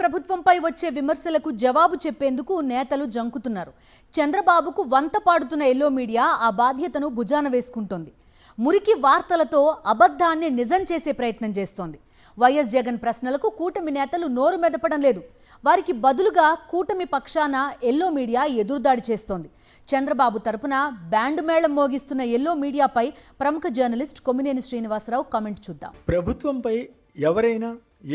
ప్రభుత్వంపై వచ్చే విమర్శలకు జవాబు చెప్పేందుకు నేతలు జంకుతున్నారు. చంద్రబాబుకు వంత పాడుతున్న ఎల్లో మీడియా ఆ బాధ్యతను భుజాన వేసుకుంటోంది. మురికి వార్తలతో అబద్ధాన్ని నిజం చేసే ప్రయత్నం చేస్తోంది. వైఎస్ జగన్ ప్రశ్నలకు కూటమి నేతలు నోరు మెదపడం లేదు. వారికి బదులుగా కూటమి పక్షాన ఎల్లో మీడియా ఎదురుదాడి చేస్తోంది. చంద్రబాబు తరపున బ్యాండ్ మేళం మోగిస్తున్న ఎల్లో మీడియాపై ప్రముఖ జర్నలిస్ట్ కొమ్మినేని శ్రీనివాసరావు కామెంట్ చూద్దాం. ప్రభుత్వంపై ఎవరైనా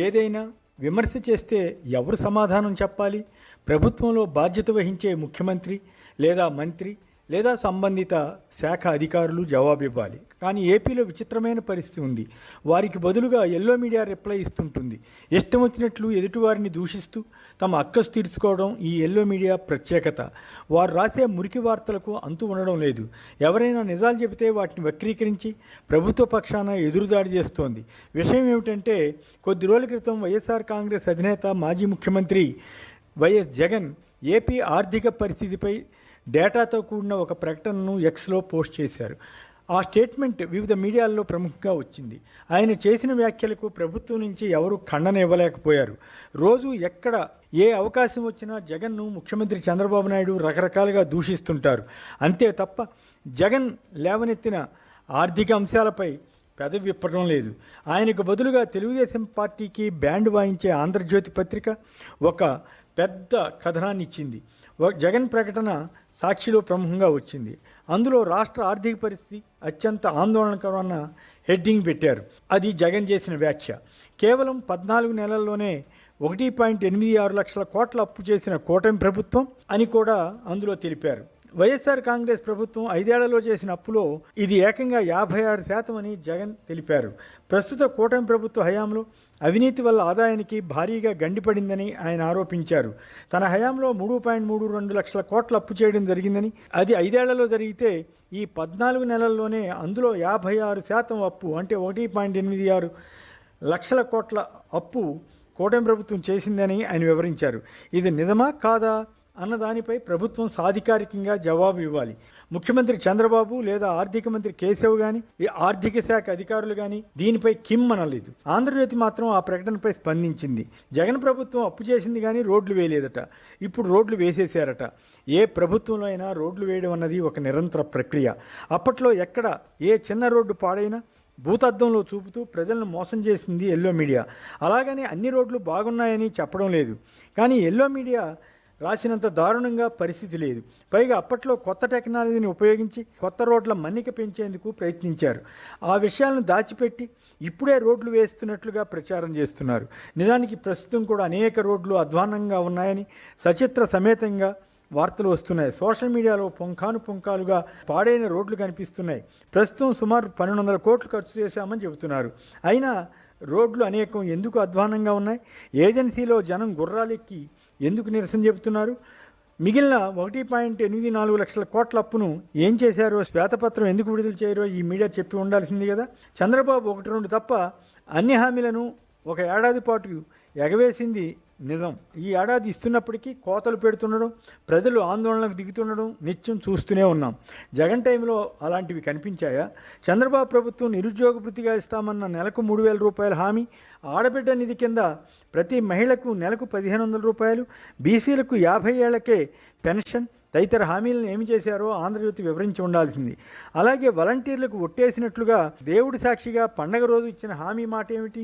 ఏదైనా విమర్శ చేస్తే ఎవరు సమాధానం చెప్పాలి? ప్రభుత్వంలో బాధ్యత వహించే ముఖ్యమంత్రి లేదా మంత్రి లేదా సంబంధిత శాఖ అధికారులు జవాబు ఇవ్వాలి. కానీ ఏపీలో విచిత్రమైన పరిస్థితి ఉంది. వారికి బదులుగా ఎల్లో మీడియా రిప్లై ఇస్తుంటుంది. ఇష్టం వచ్చినట్లు ఎదుటివారిని దూషిస్తూ తమ అక్కసు తీర్చుకోవడం ఈ ఎల్లో మీడియా ప్రత్యేకత. వారు రాసే మురికి వార్తలకు అంతు ఉండడం లేదు. ఎవరైనా నిజాలు చెబితే వాటిని వక్రీకరించి ప్రభుత్వ పక్షాన ఎదురుదాడి చేస్తోంది. విషయం ఏమిటంటే, కొద్ది రోజుల క్రితం వైఎస్ఆర్ కాంగ్రెస్ అధినేత మాజీ ముఖ్యమంత్రి వైఎస్ జగన్ ఏపీ ఆర్థిక పరిస్థితిపై డేటాతో కూడిన ఒక ప్రకటనను ఎక్స్లో పోస్ట్ చేశారు. ఆ స్టేట్మెంట్ వివిధ మీడియాల్లో ప్రముఖంగా వచ్చింది. ఆయన చేసిన వ్యాఖ్యలకు ప్రభుత్వం నుంచి ఎవరూ ఖండన ఇవ్వలేకపోయారు. రోజు ఎక్కడ ఏ అవకాశం వచ్చినా జగన్ను ముఖ్యమంత్రి చంద్రబాబు నాయుడు రకరకాలుగా దూషిస్తుంటారు. అంతే తప్ప జగన్ లేవనెత్తిన ఆర్థిక అంశాలపై పెదవి విప్పడం లేదు. ఆయనకు బదులుగా తెలుగుదేశం పార్టీకి బ్యాండ్ వాయించే ఆంధ్రజ్యోతి పత్రిక ఒక పెద్ద కథనాన్ని ఇచ్చింది. జగన్ ప్రకటన సాక్షిలో ప్రముఖంగా వచ్చింది. అందులో రాష్ట్ర ఆర్థిక పరిస్థితి అత్యంత ఆందోళనకరమైన హెడ్డింగ్ పెట్టారు. అది జగన్ చేసిన వ్యాఖ్య. కేవలం 14 నెలల్లోనే 1.86 లక్షల కోట్ల అప్పు చేసిన కూటమి ప్రభుత్వం అని కూడా అందులో తెలిపారు. వైఎస్ఆర్ కాంగ్రెస్ ప్రభుత్వం 5 ఏళ్లలో చేసిన అప్పులో ఇది ఏకంగా 56% అని జగన్ తెలిపారు. ప్రస్తుత కూటమి ప్రభుత్వ హయాంలో అవినీతి వల్ల ఆదాయానికి భారీగా గండిపడిందని ఆయన ఆరోపించారు. తన హయాంలో 3.32 లక్షల కోట్ల అప్పు చేయడం జరిగిందని, అది 5 ఏళ్లలో జరిగితే ఈ 14 నెలల్లోనే అందులో 56% అప్పు అంటే 1.86 లక్షల కోట్ల అప్పు కూటమి ప్రభుత్వం చేసిందని ఆయన వివరించారు. ఇది నిజమా కాదా అన్న దానిపై ప్రభుత్వం సాధికారికంగా జవాబు ఇవ్వాలి. ముఖ్యమంత్రి చంద్రబాబు లేదా ఆర్థిక మంత్రి కేశవ్ కానీ ఆర్థిక శాఖ అధికారులు కానీ దీనిపై అనలేదు. ఆంధ్రజ్యోతి మాత్రం ఆ ప్రకటనపై స్పందించింది. జగన్ ప్రభుత్వం అప్పు చేసింది కానీ రోడ్లు వేయలేదట. ఇప్పుడు రోడ్లు వేసేశారట. ఏ ప్రభుత్వంలో అయినా రోడ్లు వేయడం అన్నది ఒక నిరంతర ప్రక్రియ. అప్పట్లో ఎక్కడ ఏ చిన్న రోడ్డు పాడైనా భూతద్దంలో చూపుతూ ప్రజలను మోసం చేసింది ఎల్లో మీడియా. అలాగని అన్ని రోడ్లు బాగున్నాయని చెప్పడం లేదు. కానీ ఎల్లో మీడియా రాసినంత దారుణంగా పరిస్థితి లేదు. పైగా అప్పట్లో కొత్త టెక్నాలజీని ఉపయోగించి కొత్త రోడ్ల మన్నిక పెంచేందుకు ప్రయత్నించారు. ఆ విషయాలను దాచిపెట్టి ఇప్పుడే రోడ్లు వేస్తున్నట్లుగా ప్రచారం చేస్తున్నారు. నిజానికి ప్రస్తుతం కూడా అనేక రోడ్లు అధ్వాన్నంగా ఉన్నాయని సచిత్ర సమేతంగా వార్తలు వస్తున్నాయి. సోషల్ మీడియాలో పుంకాలుగా పాడైన రోడ్లు కనిపిస్తున్నాయి. ప్రస్తుతం సుమారు 1200 కోట్లు ఖర్చు చేశామని చెబుతున్నారు. అయినా రోడ్లు అనేకం ఎందుకు అధ్వానంగా ఉన్నాయి? ఏజెన్సీలో జనం గుర్రాలెక్కి ఎందుకు నిరసన చెబుతున్నారు? మిగిలిన 1.84 లక్షల కోట్ల అప్పును ఏం చేశారో, శ్వేతపత్రం ఎందుకు విడుదల చేయరో ఈ మీడియా చెప్పి ఉండాల్సింది కదా. చంద్రబాబు 1-2 తప్ప అన్ని హామీలను ఒక ఏడాది పాటు ఎగవేసింది నిజం. ఈ ఏడాది ఇస్తున్నప్పటికీ కోతలు పెడుతుండడం, ప్రజలు ఆందోళనకు దిగుతుండడం నిత్యం చూస్తూనే ఉన్నాం. జగన్ టైంలో అలాంటివి కనిపించాయా? చంద్రబాబు ప్రభుత్వం నిరుద్యోగ భృతిగా ఇస్తామన్న నెలకు 3,000 రూపాయల హామీ, ఆడబిడ్డ నిధి కింద ప్రతి మహిళకు నెలకు 1,500 రూపాయలు, బీసీలకు 50 ఏళ్లకే పెన్షన్ తదితర హామీలను ఏమి చేశారో ఆంధ్రజ్యోతి వివరించి ఉండాల్సింది. అలాగే వాలంటీర్లకు ఒట్టేసినట్లుగా దేవుడి సాక్షిగా పండగ రోజు ఇచ్చిన హామీ మాట ఏమిటి?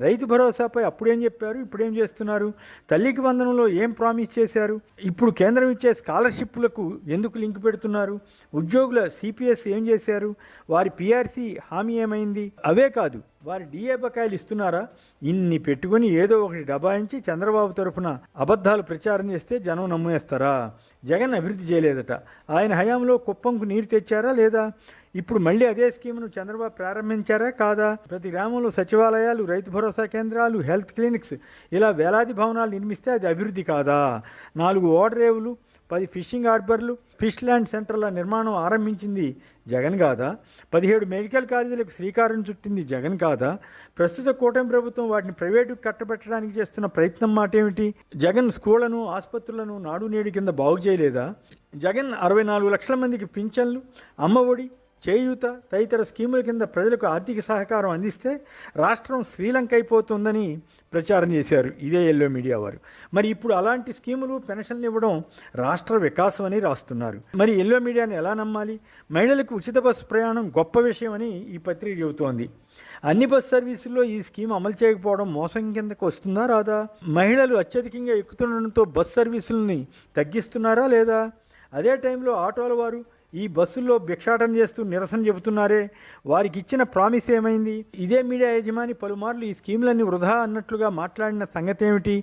రైతు భరోసాపై అప్పుడేం చెప్పారు, ఇప్పుడేం చేస్తున్నారు? తల్లికి వందనంలో ఏం ప్రామిస్ చేశారు? ఇప్పుడు కేంద్రం ఇచ్చే స్కాలర్షిప్లకు ఎందుకు లింక్ పెడుతున్నారు? ఉద్యోగుల సిపిఎస్ ఏం చేశారు? వారి పిఆర్సీ హామీ ఏమైంది? అవే కాదు, వారి డిఏ బకాయిలు ఇస్తున్నారా? ఇన్ని పెట్టుకుని ఏదో ఒకటి డబాయించి చంద్రబాబు తరఫున అబద్ధాలు ప్రచారం చేస్తే జనం నమ్మేస్తారా? జగన్ అభివృద్ధి చేయలేదట. ఆయన హయాంలో కుప్పంకు నీరు తెచ్చారా లేదా? ఇప్పుడు మళ్ళీ అదే స్కీమ్ను చంద్రబాబు ప్రారంభించారా కాదా? ప్రతి గ్రామంలో సచివాలయాలు, రైతు భరోసా కేంద్రాలు, హెల్త్ క్లినిక్స్ ఇలా వేలాది భవనాలు నిర్మిస్తే అది అభివృద్ధి కాదా? 4 ఓడరేవులు, 10 ఫిషింగ్ హార్బర్లు, ఫిష్ ల్యాండ్ సెంటర్ల నిర్మాణం ఆరంభించింది జగన్ కాదా? 17 మెడికల్ కాలేజీలకు శ్రీకారం చుట్టింది జగన్ కాదా? ప్రస్తుత కూటమి ప్రభుత్వం వాటిని ప్రైవేటుకు కట్టబెట్టడానికి చేస్తున్న ప్రయత్నం మాట ఏమిటి? జగన్ స్కూళ్లను, ఆసుపత్రులను నాడు నేడు కింద బాగు చేయలేదా? జగన్ 64 లక్షల మందికి పింఛన్లు, అమ్మఒడి, చేయూత తదితర స్కీముల కింద ప్రజలకు ఆర్థిక సహకారం అందిస్తే రాష్ట్రం శ్రీలంక అయిపోతుందని ప్రచారం చేశారు ఇదే ఎల్లో మీడియా వారు. మరి ఇప్పుడు అలాంటి స్కీములు పెన్షన్లు ఇవ్వడం రాష్ట్ర వికాసం అని రాస్తున్నారు. మరి ఎల్లో మీడియాని ఎలా నమ్మాలి? మహిళలకు ఉచిత బస్సు ప్రయాణం గొప్ప విషయం అని ఈ పత్రిక చెబుతోంది. అన్ని బస్ సర్వీసుల్లో ఈ స్కీమ్ అమలు చేయకపోవడం మోసం కిందకు వస్తుందా రాదా? మహిళలు అత్యధికంగా ఎక్కుతుండడంతో బస్ సర్వీసులని తగ్గిస్తున్నారా లేదా? అదే టైంలో ఆటోల వారు ఈ బస్సుల్లో భిక్షాటన చేస్తూ నిరసన చెబుతున్నారే, వారికి ఇచ్చిన ప్రామిస్ ఏమైంది? ఇదే మీడియా యజమాని పలుమార్లు ఈ స్కీములన్నీ వృధా అన్నట్లుగా మాట్లాడిన సంగతి ఏమిటి?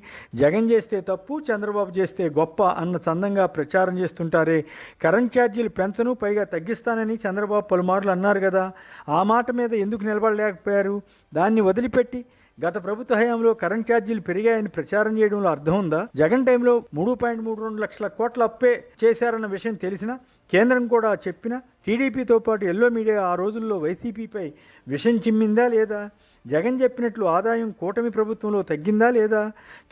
జగన్ చేస్తే తప్పు, చంద్రబాబు చేస్తే గొప్ప అన్న చందంగా ప్రచారం చేస్తుంటారే. కరెంట్ ఛార్జీలు పెంచను, పైగా తగ్గిస్తానని చంద్రబాబు పలుమార్లు అన్నారు కదా, ఆ మాట మీద ఎందుకు నిలబడలేకపోయారు? దాన్ని వదిలిపెట్టి గత ప్రభుత్వ హయాంలో కరెంట్ ఛార్జీలు పెరిగాయని ప్రచారం చేయడంలో అర్థం ఉందా? జగన్ టైంలో 3.32 లక్షల కోట్ల అప్పే చేశారన్న విషయం తెలిసినా, కేంద్రం కూడా చెప్పినా టీడీపీతో పాటు ఎల్లో మీడియా ఆ రోజుల్లో వైసీపీపై విషం చిమ్మిందా లేదా? జగన్ చెప్పినట్లు ఆదాయం కూటమి ప్రభుత్వంలో తగ్గిందా లేదా?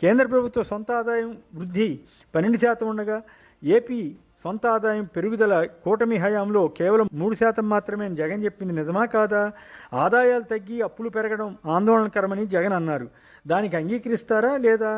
కేంద్ర ప్రభుత్వ సొంత ఆదాయం వృద్ధి 12% ఉండగా ఏపీ సొంత ఆదాయం పెరుగుదల కూటమి హయాంలో కేవలం 3% మాత్రమే అని జగన్ చెప్పింది నిజమా కాదా? ఆదాయాలు తగ్గి అప్పులు పెరగడం ఆందోళనకరమని జగన్ అన్నారు. దానికి అంగీకరిస్తారా లేదా?